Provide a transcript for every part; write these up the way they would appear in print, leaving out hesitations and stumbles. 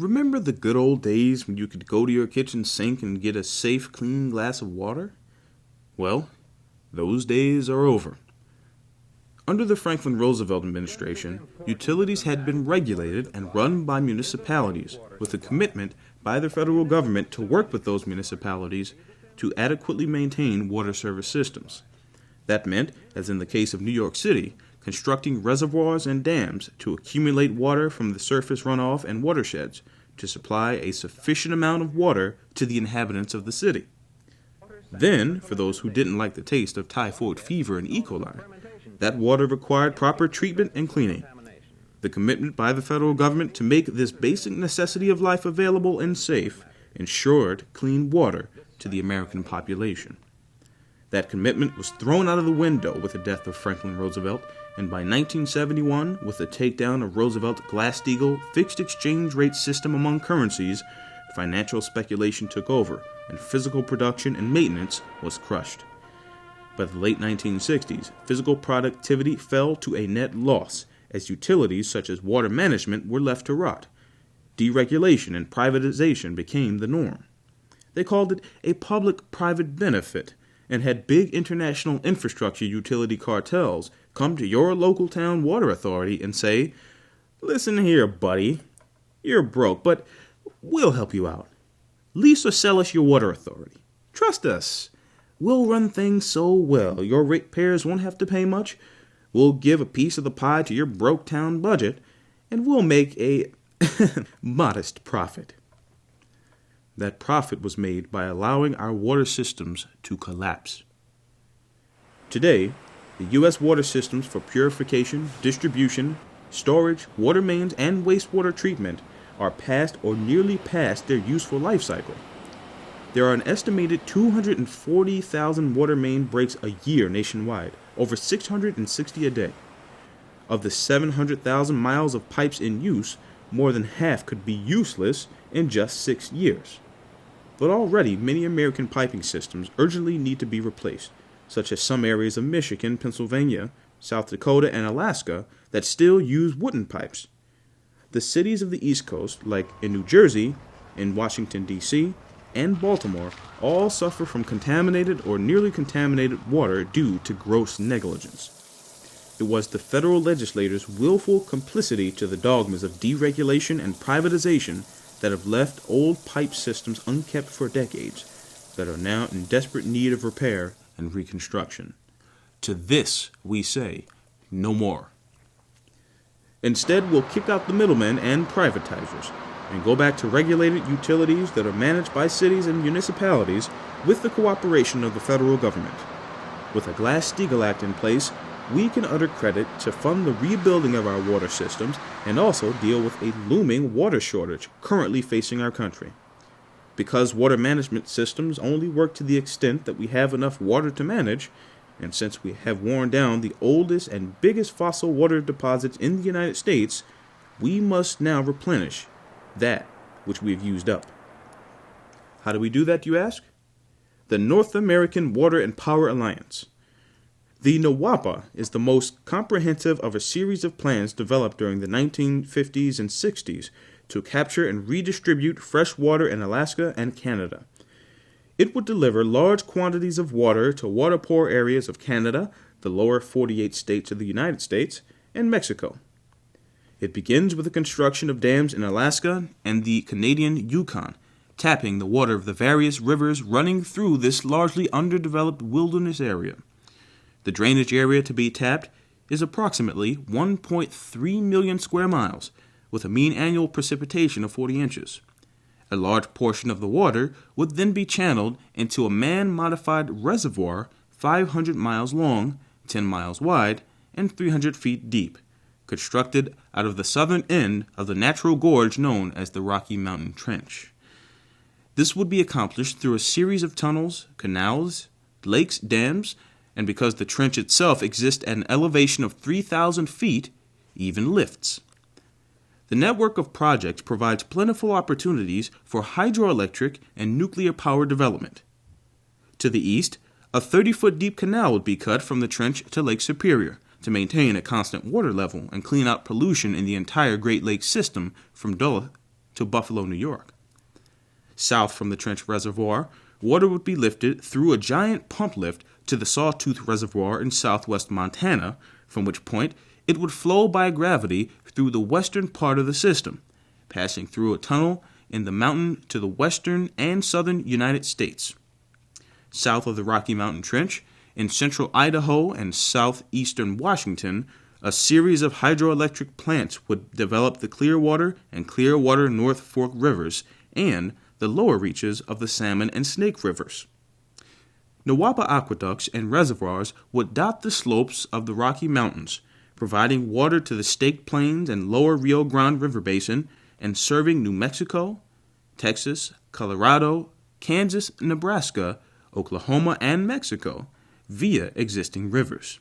Remember the good old days when you could go to your kitchen sink and get a safe, clean glass of water? Well, those days are over. Under the Franklin Roosevelt administration, utilities had been regulated and run by municipalities with a commitment by the federal government to work with those municipalities to adequately maintain water service systems. That meant, as in the case of New York City, constructing reservoirs and dams to accumulate water from the surface runoff and watersheds to supply a sufficient amount of water to the inhabitants of the city. Then, for those who didn't like the taste of typhoid fever and E. coli, that water required proper treatment and cleaning. The commitment by the federal government to make this basic necessity of life available and safe ensured clean water to the American population. That commitment was thrown out of the window with the death of Franklin Roosevelt, and by 1971, with the takedown of Roosevelt's Glass-Steagall fixed exchange rate system among currencies, financial speculation took over, and physical production and maintenance was crushed. By the late 1960s, physical productivity fell to a net loss, as utilities such as water management were left to rot. Deregulation and privatization became the norm. They called it a public-private benefit, and had big international infrastructure utility cartels come to your local town water authority and say, "Listen here, buddy, you're broke, but we'll help you out. Lease or sell us your water authority. Trust us. We'll run things so well, your ratepayers won't have to pay much. We'll give a piece of the pie to your broke town budget, and we'll make a modest profit." That profit was made by allowing our water systems to collapse. Today, the U.S. water systems for purification, distribution, storage, water mains, and wastewater treatment are past or nearly past their useful life cycle. There are an estimated 240,000 water main breaks a year nationwide, over 660 a day. Of the 700,000 miles of pipes in use, more than half could be useless in just 6 years. But already many American piping systems urgently need to be replaced, such as some areas of Michigan, Pennsylvania, South Dakota, and Alaska that still use wooden pipes. The cities of the East Coast, like in New Jersey, in Washington, D.C., and Baltimore, all suffer from contaminated or nearly contaminated water due to gross negligence. It was the federal legislators' willful complicity to the dogmas of deregulation and privatization that have left old pipe systems unkept for decades, that are now in desperate need of repair and reconstruction. To this we say, no more. Instead, we'll kick out the middlemen and privatizers, and go back to regulated utilities that are managed by cities and municipalities with the cooperation of the federal government. With a Glass-Steagall Act in place, we can utter credit to fund the rebuilding of our water systems and also deal with a looming water shortage currently facing our country. Because water management systems only work to the extent that we have enough water to manage, and since we have worn down the oldest and biggest fossil water deposits in the United States, we must now replenish that which we have used up. How do we do that, you ask? The North American Water and Power Alliance. The NAWAPA is the most comprehensive of a series of plans developed during the 1950s and 60s to capture and redistribute fresh water in Alaska and Canada. It would deliver large quantities of water to water-poor areas of Canada, the lower 48 states of the United States, and Mexico. It begins with the construction of dams in Alaska and the Canadian Yukon, tapping the water of the various rivers running through this largely underdeveloped wilderness area. The drainage area to be tapped is approximately 1.3 million square miles, with a mean annual precipitation of 40 inches. A large portion of the water would then be channeled into a man-modified reservoir 500 miles long, 10 miles wide, and 300 feet deep, constructed out of the southern end of the natural gorge known as the Rocky Mountain Trench. This would be accomplished through a series of tunnels, canals, lakes, dams, and because the trench itself exists at an elevation of 3,000 feet, even lifts. The network of projects provides plentiful opportunities for hydroelectric and nuclear power development. To the east, a 30-foot deep canal would be cut from the trench to Lake Superior to maintain a constant water level and clean out pollution in the entire Great Lakes system from Duluth to Buffalo, New York. South from the Trench Reservoir, water would be lifted through a giant pump lift to the Sawtooth Reservoir in southwest Montana, from which point it would flow by gravity through the western part of the system, passing through a tunnel in the mountain to the western and southern United States. South of the Rocky Mountain Trench, in central Idaho and southeastern Washington, a series of hydroelectric plants would develop the Clearwater and Clearwater North Fork rivers and the lower reaches of the Salmon and Snake rivers. NAWAPA aqueducts and reservoirs would dot the slopes of the Rocky Mountains, providing water to the Staked Plains and lower Rio Grande River Basin and serving New Mexico, Texas, Colorado, Kansas, Nebraska, Oklahoma, and Mexico via existing rivers.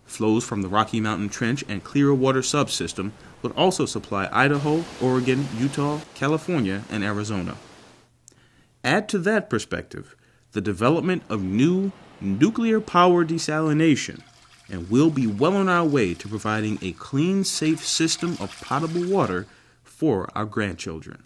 Flows from the Rocky Mountain Trench and Clearwater subsystem would also supply Idaho, Oregon, Utah, California, and Arizona. Add to that perspective the development of new nuclear power desalination, and we'll be well on our way to providing a clean, safe system of potable water for our grandchildren.